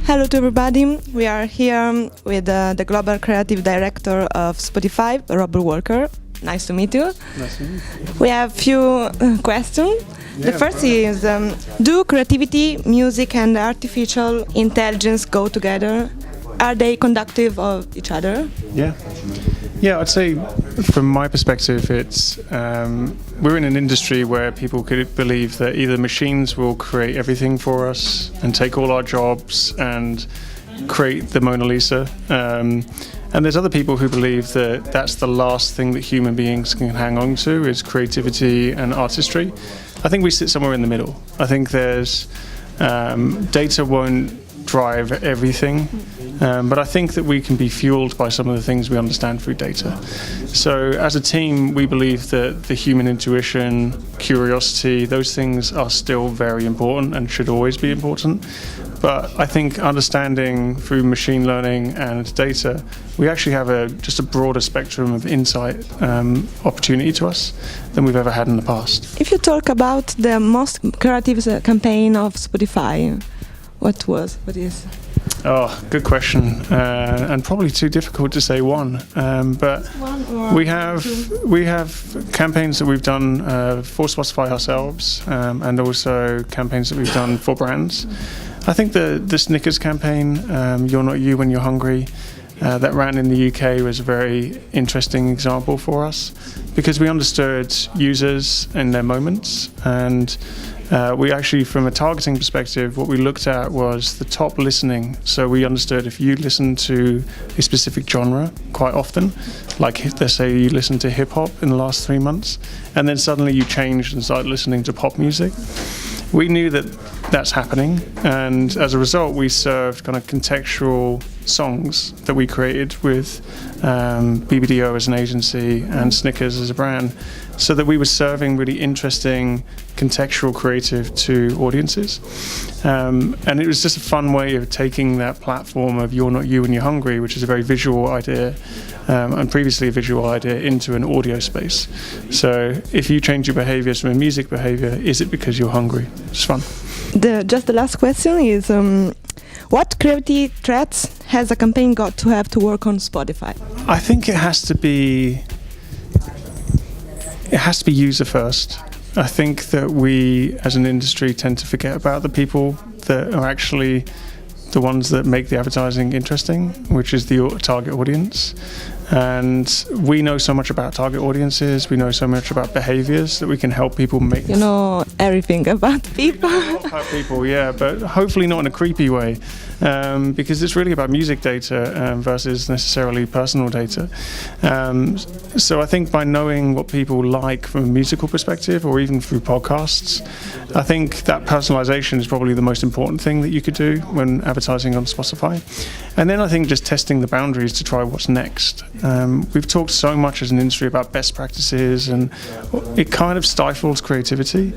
Hello to everybody. We are here with the Global Creative Director of Spotify, Robert Walker. Nice to meet you. Nice to meet you. We have few questions. The first is, do creativity, music and artificial intelligence go together? Are they conductive of each other? Yeah, I'd say from my perspective, it's we're in an industry where people could believe that either machines will create everything for us and take all our jobs and create the Mona Lisa. And there's other people who believe that that's the last thing that human beings can hang on to is creativity and artistry. I think we sit somewhere in the middle. I think there's data won't drive everything, but I think that we can be fueled by some of the things we understand through data. So as a team, we believe that the human intuition, curiosity, those things are still very important and should always be important. But I think understanding through machine learning and data, we actually have just a broader spectrum of insight opportunity to us than we've ever had in the past. If you talk about the most creative campaign of Spotify, what is? Oh, good question, and probably too difficult to say one. But we have campaigns that we've done for Spotify ourselves, and also campaigns that we've done for brands. I think the Snickers campaign, "You're Not You When You're Hungry," that ran in the UK was a very interesting example for us because we understood users and their moments, and we actually, from a targeting perspective, what we looked at was the top listening. So we understood if you listen to a specific genre quite often, like let's say you listen to hip hop in the last 3 months, and then suddenly you changed and started listening to pop music. We knew that that's happening, and as a result we served kind of contextual songs that we created with BBDO as an agency and Snickers as a brand, so that we were serving really interesting contextual creative to audiences. And it was just a fun way of taking that platform of "You're Not You When You're Hungry," which is a very visual idea, and previously a visual idea, into an audio space. So if you change your behaviors from a music behavior, is it because you're hungry? It's fun. Just the last question is, what creativity threats has a campaign got to have to work on Spotify? I think it has to be user first. I think that we as an industry tend to forget about the people that are actually the ones that make the advertising interesting, which is the target audience. And we know so much about target audiences, we know so much about behaviors that we can help people make. You know everything about people. About people, yeah, but hopefully not in a creepy way, because it's really about music data versus necessarily personal data. So I think by knowing what people like from a musical perspective, or even through podcasts, I think that personalization is probably the most important thing that you could do when advertising on Spotify. And then I think just testing the boundaries to try what's next. We've talked so much as an industry about best practices, and it kind of stifles creativity.